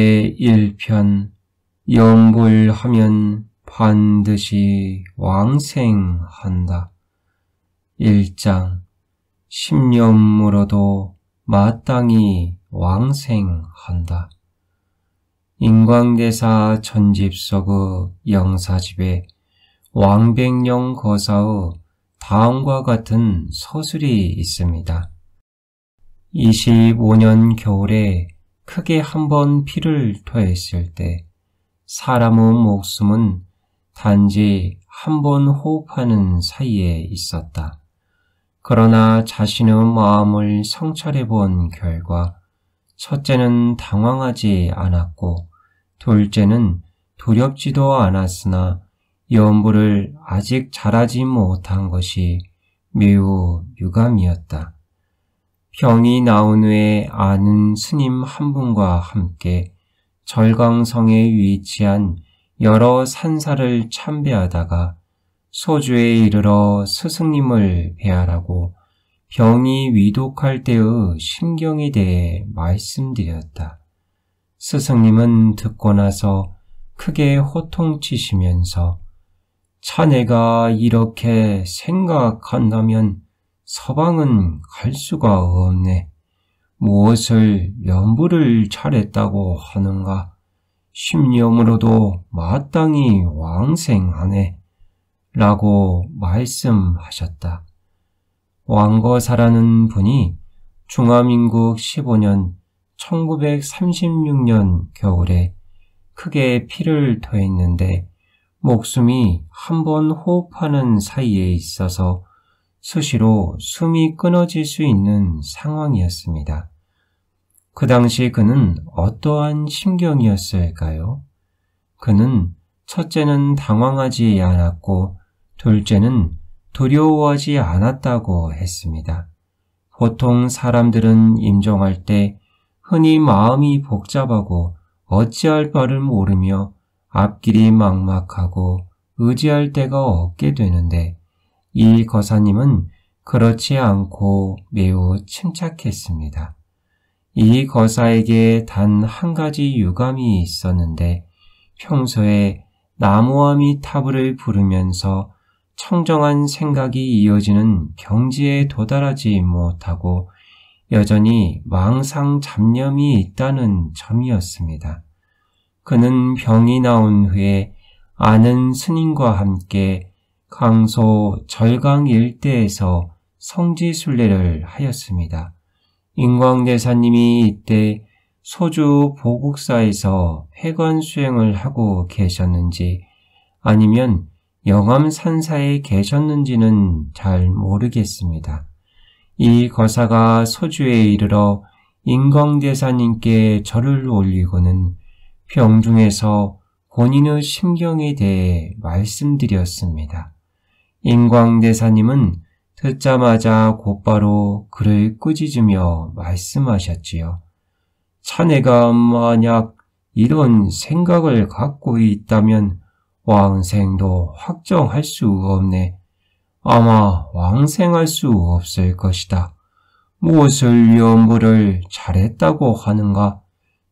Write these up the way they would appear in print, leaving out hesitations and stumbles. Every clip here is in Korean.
제1편 염불하면 반드시 왕생한다. 1장 십념으로도 마땅히 왕생한다. 인광대사 전집석의 영사집에 왕백령 거사의 다음과 같은 서술이 있습니다. 25년 겨울에 크게 한번 피를 토했을 때 사람의 목숨은 단지 한 번 호흡하는 사이에 있었다. 그러나 자신의 마음을 성찰해 본 결과 첫째는 당황하지 않았고 둘째는 두렵지도 않았으나 염불을 아직 잘하지 못한 것이 매우 유감이었다. 병이 나온 후에 아는 스님 한 분과 함께 절강성에 위치한 여러 산사를 참배하다가 소주에 이르러 스승님을 뵈하라고 병이 위독할 때의 심경에 대해 말씀드렸다. 스승님은 듣고 나서 크게 호통치시면서 자네가 이렇게 생각한다면 서방은 갈 수가 없네. 무엇을 염불을 잘했다고 하는가? 십념으로도 마땅히 왕생하네. 라고 말씀하셨다. 왕거사라는 분이 중화민국 15년 1936년 겨울에 크게 피를 토했는데 목숨이 한 번 호흡하는 사이에 있어서 수시로 숨이 끊어질 수 있는 상황이었습니다. 그 당시 그는 어떠한 심경이었을까요? 그는 첫째는 당황하지 않았고 둘째는 두려워하지 않았다고 했습니다. 보통 사람들은 임종할 때 흔히 마음이 복잡하고 어찌할 바를 모르며 앞길이 막막하고 의지할 데가 없게 되는데 이 거사님은 그렇지 않고 매우 침착했습니다. 이 거사에게 단 한 가지 유감이 있었는데 평소에 나무아미타불을 부르면서 청정한 생각이 이어지는 경지에 도달하지 못하고 여전히 망상 잡념이 있다는 점이었습니다. 그는 병이 나온 후에 아는 스님과 함께 강소 절강 일대에서 성지순례를 하였습니다. 인광대사님이 이때 소주 보국사에서 회관 수행을 하고 계셨는지 아니면 영암산사에 계셨는지는 잘 모르겠습니다. 이 거사가 소주에 이르러 인광대사님께 절을 올리고는 병중에서 본인의 심경에 대해 말씀드렸습니다. 인광대사님은 듣자마자 곧바로 그를 꾸짖으며 말씀하셨지요. 자네가 만약 이런 생각을 갖고 있다면 왕생도 확정할 수 없네. 아마 왕생할 수 없을 것이다. 무엇을 염불을 잘했다고 하는가?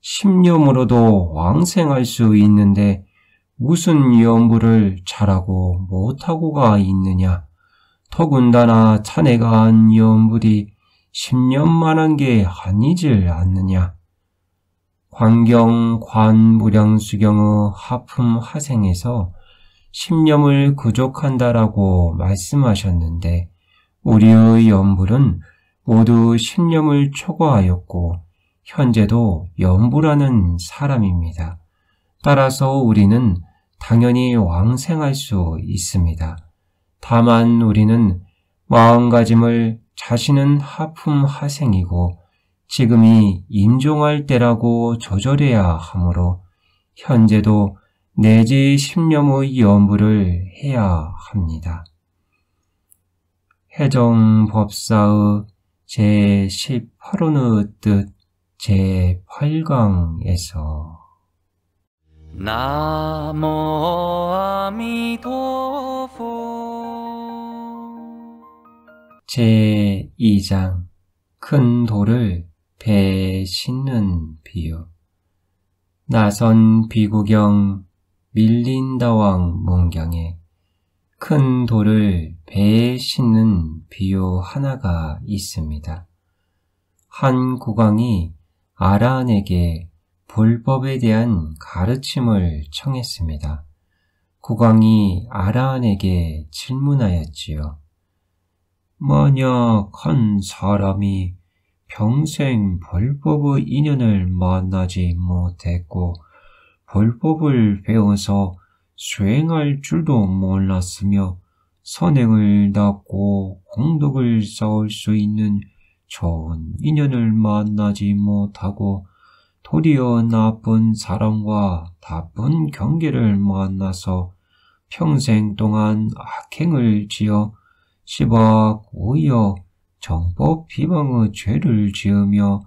십념으로도 왕생할 수 있는데 무슨 염불을 잘하고 못하고가 있느냐? 더군다나 자네가 한 염불이 10년만한 게 아니질 않느냐? 광경 관무량수경의 하품 하생에서 10년을 구족한다라고 말씀하셨는데 우리의 염불은 모두 10년을 초과하였고 현재도 염불하는 사람입니다. 따라서 우리는 당연히 왕생할 수 있습니다. 다만 우리는 마음가짐을 자신은 하품 하생이고 지금이 임종할 때라고 조절해야 하므로 현재도 내지 10년의 염불을 해야 합니다. 해정법사의 제18호의 뜻 제8강에서 나모 아미도포 제2장 큰 돌을 배에 싣는 비유. 나선 비구경 밀린다왕 문경에 큰 돌을 배에 싣는 비유 하나가 있습니다. 한 국왕이 아라한에게 불법에 대한 가르침을 청했습니다. 국왕이 아라한에게 질문하였지요. 만약 한 사람이 평생 불법의 인연을 만나지 못했고 불법을 배워서 수행할 줄도 몰랐으며 선행을 닦고 공덕을 쌓을 수 있는 좋은 인연을 만나지 못하고 도리어 나쁜 사람과 나쁜 경계를 만나서 평생 동안 악행을 지어 시박 오히려 정법 비방의 죄를 지으며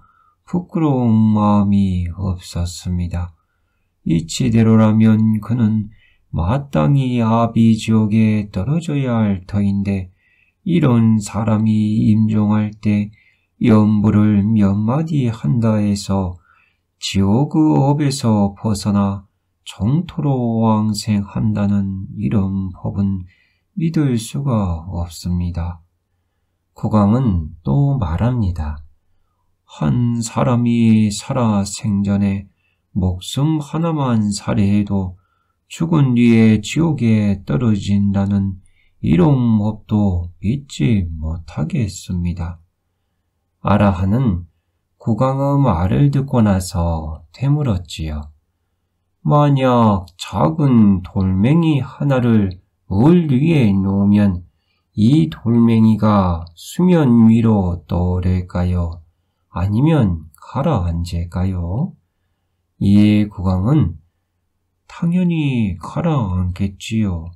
부끄러운 마음이 없었습니다. 이치대로라면 그는 마땅히 아비지옥에 떨어져야 할 터인데 이런 사람이 임종할 때 염불을 몇 마디 한다 해서 지옥의 업에서 벗어나 정토로 왕생한다는 이런 법은 믿을 수가 없습니다. 국왕은 또 말합니다. 한 사람이 살아 생전에 목숨 하나만 살해해도 죽은 뒤에 지옥에 떨어진다는 이런 법도 믿지 못하겠습니다. 아라한은 국왕의 말을 듣고 나서 되물었지요. 만약 작은 돌멩이 하나를 물 위에 놓으면 이 돌멩이가 수면 위로 떠오를까요? 아니면 가라앉을까요? 이에 국왕은 당연히 가라앉겠지요.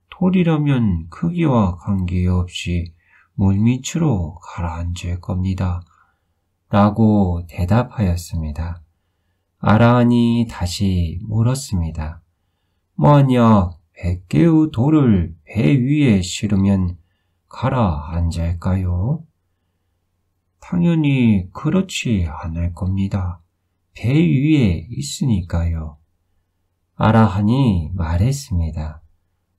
돌이라면 크기와 관계없이 물밑으로 가라앉을 겁니다. 라고 대답하였습니다. 아라한이 다시 물었습니다. 만약 100개의 돌을 배 위에 실으면 가라앉을까요? 당연히 그렇지 않을 겁니다. 배 위에 있으니까요. 아라한이 말했습니다.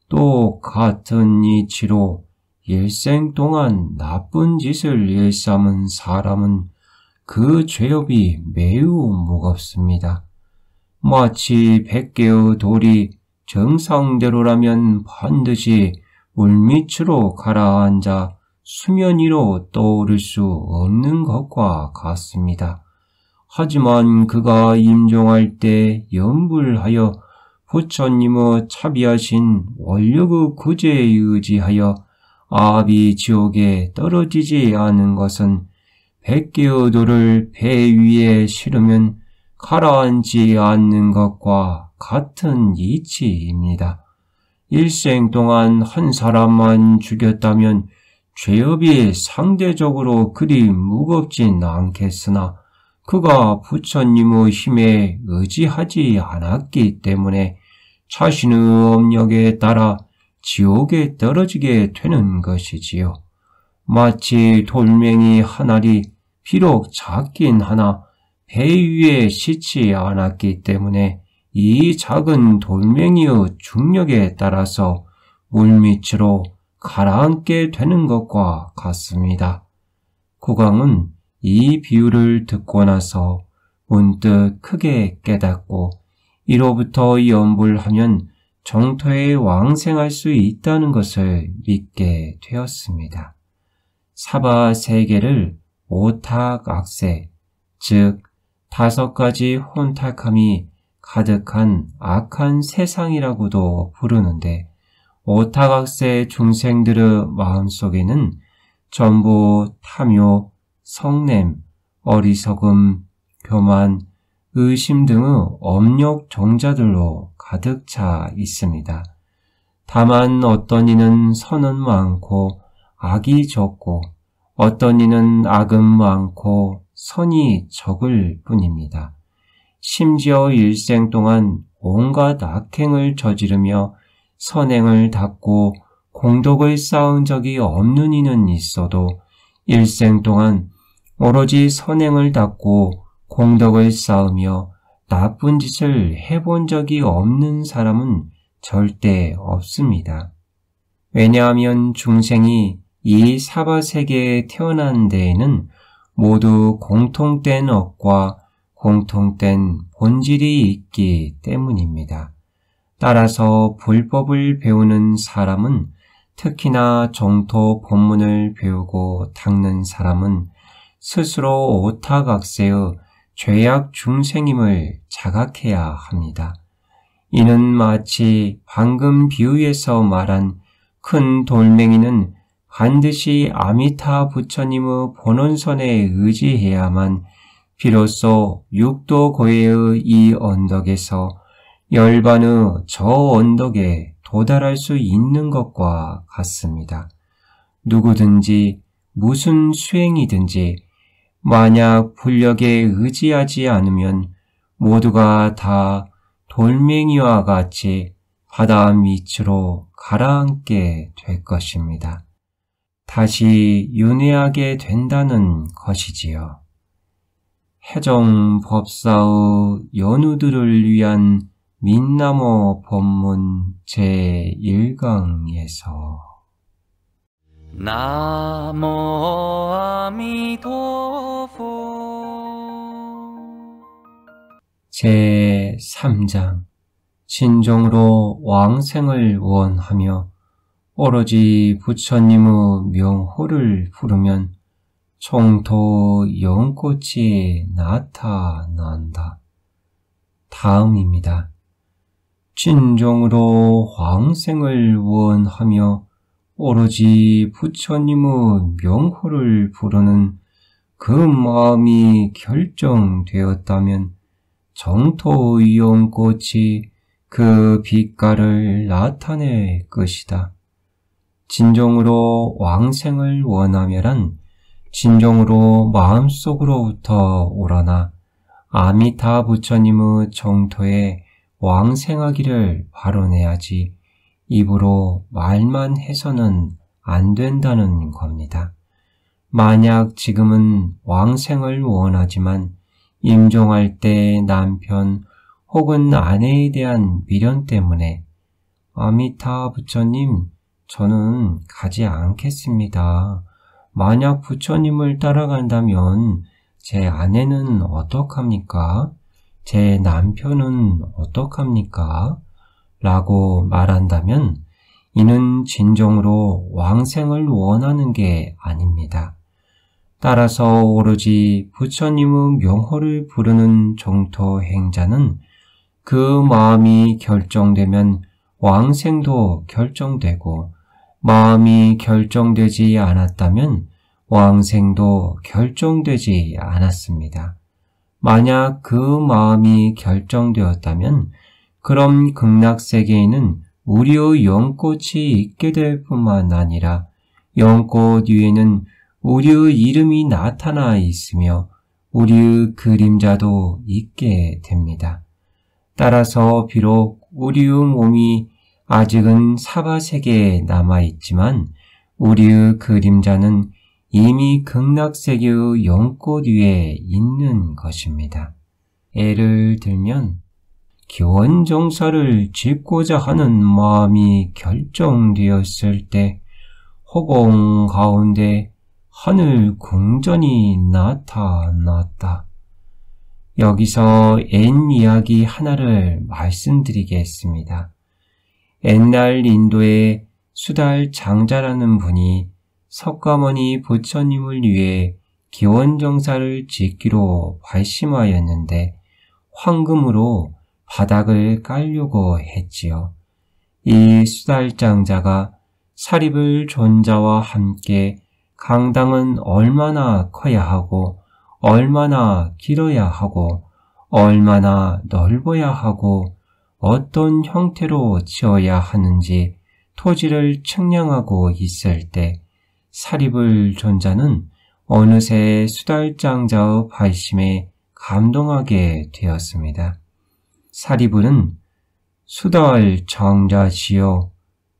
또 같은 이치로 일생 동안 나쁜 짓을 일삼은 사람은 그 죄업이 매우 무겁습니다. 마치 100개의 돌이 정상대로라면 반드시 물밑으로 가라앉아 수면 위로 떠오를 수 없는 것과 같습니다. 하지만 그가 임종할 때 염불하여 부처님의 차비하신 원력의 구제에 의지하여 아비지옥에 떨어지지 않은 것은 100개의 돌을 배 위에 실으면 가라앉지 않는 것과 같은 이치입니다. 일생 동안 한 사람만 죽였다면 죄업이 상대적으로 그리 무겁진 않겠으나 그가 부처님의 힘에 의지하지 않았기 때문에 자신의 업력에 따라 지옥에 떨어지게 되는 것이지요. 마치 돌멩이 한 알이 비록 작긴 하나 배 위에 싣지 않았기 때문에 이 작은 돌멩이의 중력에 따라서 물밑으로 가라앉게 되는 것과 같습니다. 국왕은 이 비유를 듣고 나서 문득 크게 깨닫고 이로부터 염불하면 정토에 왕생할 수 있다는 것을 믿게 되었습니다. 사바 세계를 오탁악세, 즉 5가지 혼탁함이 가득한 악한 세상이라고도 부르는데 오탁악세 중생들의 마음속에는 전부 탐욕, 성냄, 어리석음, 교만, 의심 등의 업력 종자들로 가득 차 있습니다. 다만 어떤 이는 선은 많고 악이 적고 어떤 이는 악은 많고 선이 적을 뿐입니다. 심지어 일생 동안 온갖 악행을 저지르며 선행을 닦고 공덕을 쌓은 적이 없는 이는 있어도 일생 동안 오로지 선행을 닦고 공덕을 쌓으며 나쁜 짓을 해본 적이 없는 사람은 절대 없습니다. 왜냐하면 중생이 이 사바세계에 태어난 데에는 모두 공통된 업과 공통된 본질이 있기 때문입니다. 따라서 불법을 배우는 사람은, 특히나 정토 법문을 배우고 닦는 사람은 스스로 오타각세의 죄악 중생임을 자각해야 합니다. 이는 마치 방금 비유에서 말한 큰 돌멩이는 반드시 아미타 부처님의 본원선에 의지해야만 비로소 육도 고해의 이 언덕에서 열반의 저 언덕에 도달할 수 있는 것과 같습니다. 누구든지 무슨 수행이든지 만약 불력에 의지하지 않으면 모두가 다 돌멩이와 같이 바다 밑으로 가라앉게 될 것입니다. 다시 윤회하게 된다는 것이지요. 해정법사의 연우들을 위한 민나무 법문 제1강에서 나모 아미토포 제3장 진정으로 왕생을 원하며 오로지 부처님의 명호를 부르면 총토 연꽃이 나타난다. 다음입니다. 진정으로 왕생을 원하며 오로지 부처님의 명호를 부르는 그 마음이 결정되었다면 정토의 연꽃이 그 빛깔을 나타낼 것이다. 진정으로 왕생을 원하며란 진정으로 마음속으로부터 우러나 아미타 부처님의 정토에 왕생하기를 발언해야지 입으로 말만 해서는 안 된다는 겁니다. 만약 지금은 왕생을 원하지만 임종할 때 남편 혹은 아내에 대한 미련 때문에 아미타 부처님, 저는 가지 않겠습니다. 만약 부처님을 따라간다면 제 아내는 어떡합니까? 제 남편은 어떡합니까? 라고 말한다면 이는 진정으로 왕생을 원하는 게 아닙니다. 따라서 오로지 부처님의 명호를 부르는 정토 행자는 그 마음이 결정되면 왕생도 결정되고 마음이 결정되지 않았다면 왕생도 결정되지 않았습니다. 만약 그 마음이 결정되었다면 그럼 극락세계에는 우리의 연꽃이 있게 될 뿐만 아니라 연꽃 위에는 우리의 이름이 나타나 있으며 우리의 그림자도 있게 됩니다. 따라서 비록 우리의 몸이 아직은 사바세계에 남아있지만 우리의 그림자는 이미 극락세계의 연꽃 위에 있는 것입니다. 예를 들면 기원정사를 짓고자 하는 마음이 결정되었을 때 허공 가운데 하늘 궁전이 나타났다. 여기서 옛 이야기 하나를 말씀드리겠습니다. 옛날 인도의 수달 장자라는 분이 석가모니 부처님을 위해 기원정사를 짓기로 발심하였는데 황금으로 바닥을 깔려고 했지요. 이 수달장자가 사립을 존자와 함께 강당은 얼마나 커야 하고 얼마나 길어야 하고 얼마나 넓어야 하고 어떤 형태로 지어야 하는지 토지를 측량하고 있을 때 사립을 존자는 어느새 수달장자의 발심에 감동하게 되었습니다. 사리불은 수달 장자시여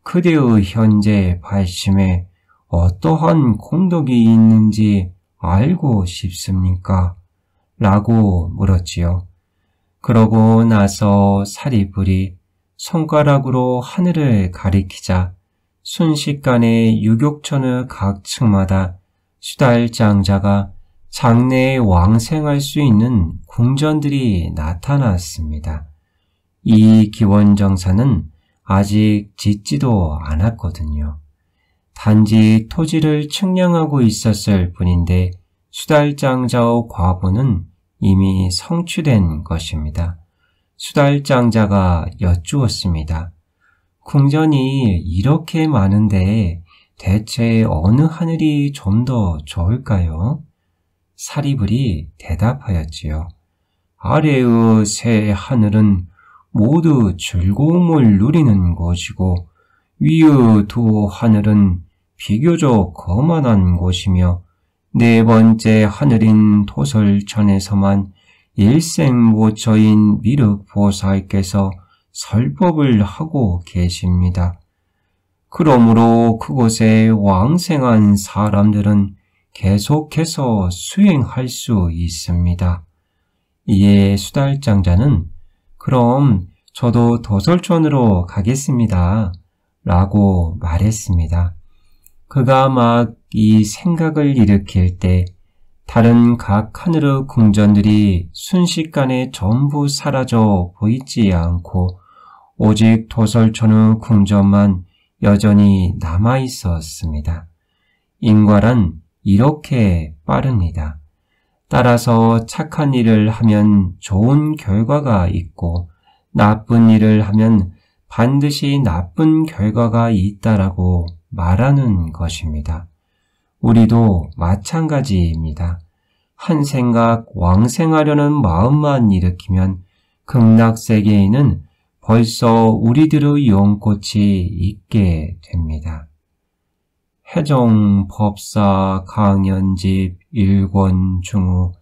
그대의 현재 발심에 어떠한 공덕이 있는지 알고 싶습니까? 라고 물었지요. 그러고 나서 사리불이 손가락으로 하늘을 가리키자 순식간에 유격천의 각 층마다 수달장자가 장래에 왕생할 수 있는 궁전들이 나타났습니다. 이 기원정사는 아직 짓지도 않았거든요. 단지 토지를 측량하고 있었을 뿐인데 수달장자의 과보는 이미 성취된 것입니다. 수달장자가 여쭈었습니다. 궁전이 이렇게 많은데 대체 어느 하늘이 좀 더 좋을까요? 사리불이 대답하였지요. 아래의 세 하늘은 모두 즐거움을 누리는 곳이고 위의 두 하늘은 비교적 거만한 곳이며 네 번째 하늘인 도설천에서만 일생모처인 미륵보살께서 설법을 하고 계십니다. 그러므로 그곳에 왕생한 사람들은 계속해서 수행할 수 있습니다. 이에 수달장자는 그럼 저도 도설촌으로 가겠습니다. 라고 말했습니다. 그가 막 이 생각을 일으킬 때 다른 각 하늘의 궁전들이 순식간에 전부 사라져 보이지 않고 오직 도설촌의 궁전만 여전히 남아 있었습니다. 인과란 이렇게 빠릅니다. 따라서 착한 일을 하면 좋은 결과가 있고 나쁜 일을 하면 반드시 나쁜 결과가 있다라고 말하는 것입니다. 우리도 마찬가지입니다. 한 생각 왕생하려는 마음만 일으키면 극락세계에는 벌써 우리들의 연꽃이 있게 됩니다. 해종법사 강연집 1권 중후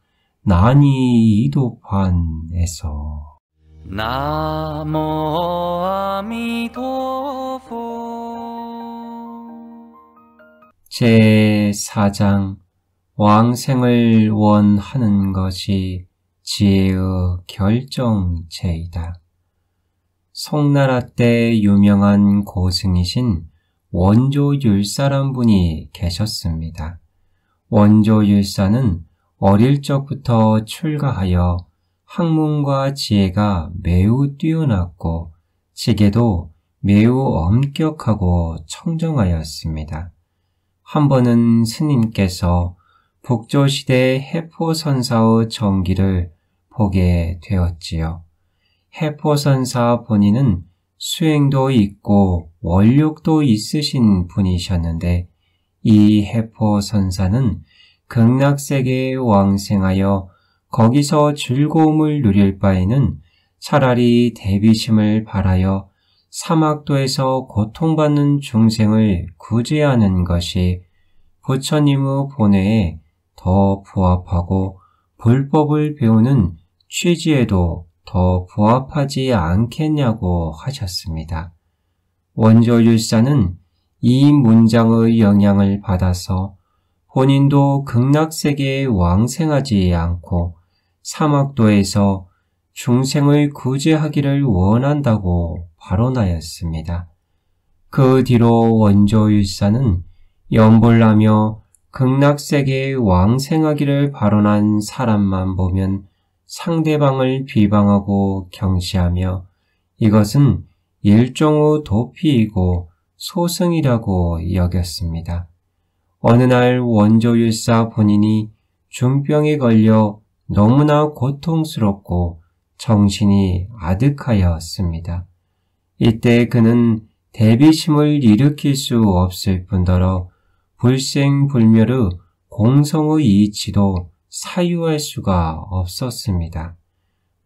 난이 이도판에서 나모 아미도포 제4장 왕생을 원하는 것이 지혜의 결정체이다. 송나라 때 유명한 고승이신 원조율사란 분이 계셨습니다. 원조율사는 어릴 적부터 출가하여 학문과 지혜가 매우 뛰어났고 지게도 매우 엄격하고 청정하였습니다. 한 번은 스님께서 북조시대 해포선사의 정기를 보게 되었지요. 해포선사 본인은 수행도 있고 원력도 있으신 분이셨는데 이 해포선사는 극락세계에 왕생하여 거기서 즐거움을 누릴 바에는 차라리 대비심을 발하여 사막도에서 고통받는 중생을 구제하는 것이 부처님의 본회에 더 부합하고 불법을 배우는 취지에도 더 부합하지 않겠냐고 하셨습니다. 원조율사는 이 문장의 영향을 받아서 본인도 극락세계에 왕생하지 않고 사막도에서 중생을 구제하기를 원한다고 발언하였습니다. 그 뒤로 원조율사는 염불나며 극락세계에 왕생하기를 발언한 사람만 보면 상대방을 비방하고 경시하며 이것은 일종의 도피이고 소승이라고 여겼습니다. 어느 날 원조율사 본인이 중병에 걸려 너무나 고통스럽고 정신이 아득하였습니다. 이때 그는 대비심을 일으킬 수 없을 뿐더러 불생불멸의 공성의 이치도 사유할 수가 없었습니다.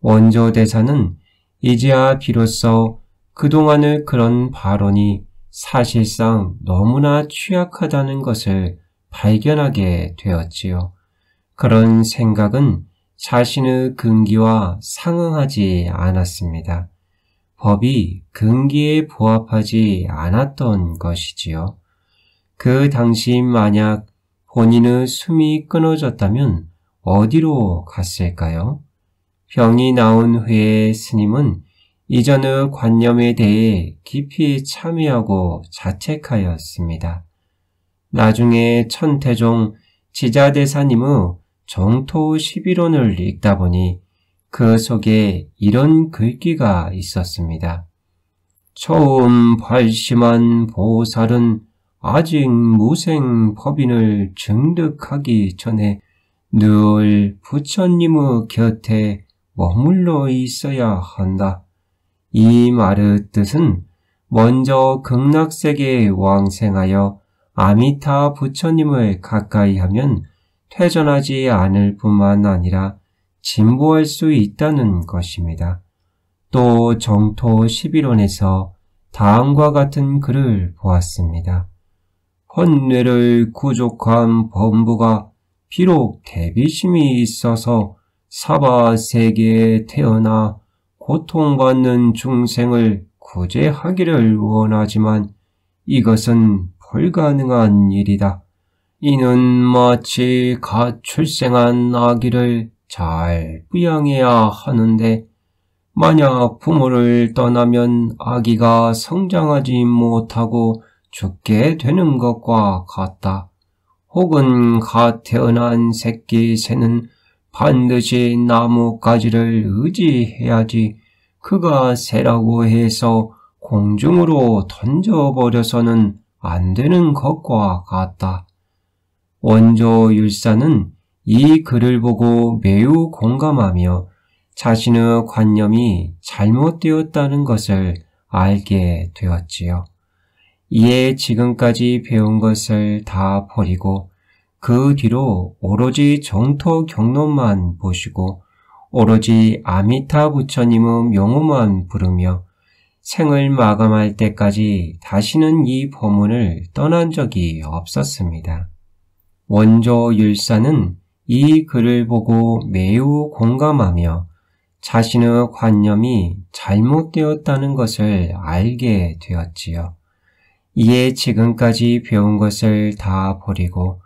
원조대사는 이제야 비로소 그동안의 그런 발언이 사실상 너무나 취약하다는 것을 발견하게 되었지요. 그런 생각은 자신의 근기와 상응하지 않았습니다. 법이 근기에 부합하지 않았던 것이지요. 그 당시 만약 본인의 숨이 끊어졌다면 어디로 갔을까요? 병이 나온 후에 스님은 이전의 관념에 대해 깊이 참여하고 자책하였습니다. 나중에 천태종 지자대사님의 정토 11원을 읽다 보니 그 속에 이런 글귀가 있었습니다. 처음 발심한 보살은 아직 무생 법인을 증득하기 전에 늘 부처님의 곁에 머물러 있어야 한다. 이 말의 뜻은 먼저 극락세계에 왕생하여 아미타 부처님을 가까이 하면 퇴전하지 않을 뿐만 아니라 진보할 수 있다는 것입니다. 또 정토 11원에서 다음과 같은 글을 보았습니다. 혼뇌를 구족한 범부가 비록 대비심이 있어서 사바세계에 태어나 고통받는 중생을 구제하기를 원하지만 이것은 불가능한 일이다. 이는 마치 갓 출생한 아기를 잘 부양해야 하는데 만약 부모를 떠나면 아기가 성장하지 못하고 죽게 되는 것과 같다. 혹은 갓 태어난 새끼 새는 반드시 나뭇가지를 의지해야지 그가 새라고 해서 공중으로 던져버려서는 안 되는 것과 같다. 원조 율사는 이 글을 보고 매우 공감하며 자신의 관념이 잘못되었다는 것을 알게 되었지요. 이에 지금까지 배운 것을 다 버리고 그 뒤로 오로지 정토 경론만 보시고 오로지 아미타 부처님의 명호만 부르며 생을 마감할 때까지 다시는 이 법문을 떠난 적이 없었습니다. 원조 율사는 이 글을 보고 매우 공감하며 자신의 관념이 잘못되었다는 것을 알게 되었지요. 이에 지금까지 배운 것을 다 버리고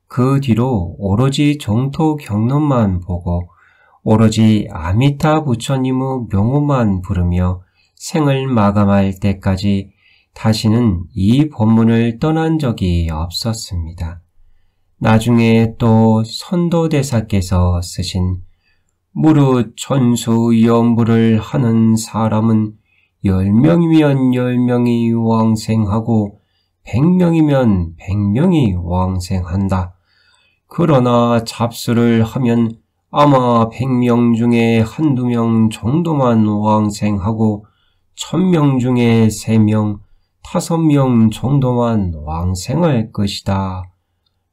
그 뒤로 오로지 정토 경론만 보고 오로지 아미타 부처님의 명호만 부르며 생을 마감할 때까지 다시는 이 법문을 떠난 적이 없었습니다. 나중에 또 선도대사께서 쓰신 무릇 천수연부를 하는 사람은 10명이면 10명이 왕생하고 100명이면 100명이 왕생한다. 그러나 잡수를 하면 아마 100명 중에 한두 명 정도만 왕생하고 1000명 중에 3명, 5명 정도만 왕생할 것이다.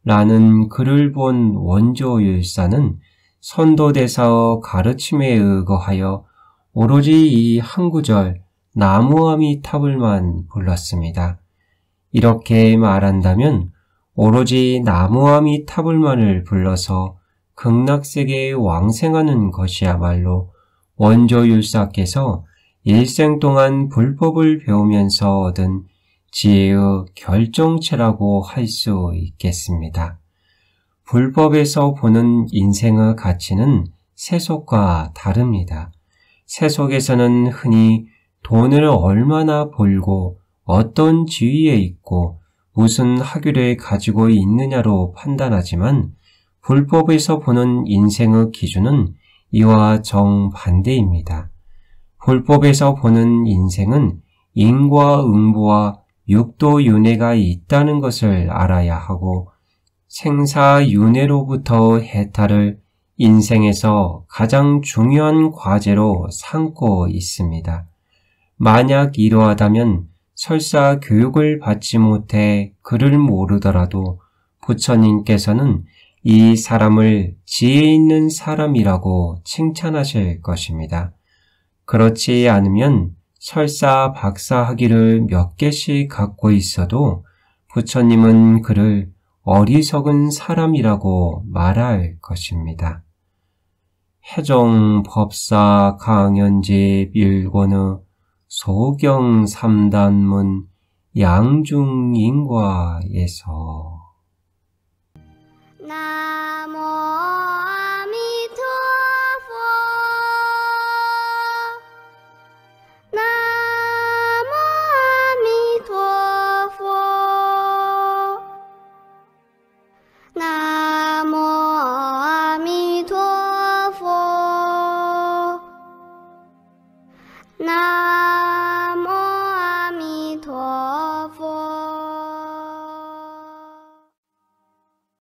라는 글을 본 원조율사는 선도대사의 가르침에 의거하여 오로지 이 한 구절 나무아미타불만 불렀습니다. 이렇게 말한다면 오로지 나무아미타불만을 불러서 극락세계에 왕생하는 것이야말로 원조율사께서 일생 동안 불법을 배우면서 얻은 지혜의 결정체라고 할 수 있겠습니다. 불법에서 보는 인생의 가치는 세속과 다릅니다. 세속에서는 흔히 돈을 얼마나 벌고 어떤 지위에 있고 무슨 학위를 가지고 있느냐로 판단하지만 불법에서 보는 인생의 기준은 이와 정반대입니다. 불법에서 보는 인생은 인과 응보와 육도윤회가 있다는 것을 알아야 하고 생사윤회로부터 해탈을 인생에서 가장 중요한 과제로 삼고 있습니다. 만약 이러하다면 설사 교육을 받지 못해 글을 모르더라도 부처님께서는 이 사람을 지혜 있는 사람이라고 칭찬하실 것입니다. 그렇지 않으면 설사 박사 학위를 몇 개씩 갖고 있어도 부처님은 그를 어리석은 사람이라고 말할 것입니다. 해종 법사 강연집 1권의 소경 3단문 양중인과에서 나모 아미토포 나모 아미토포 나모 아미토포 나모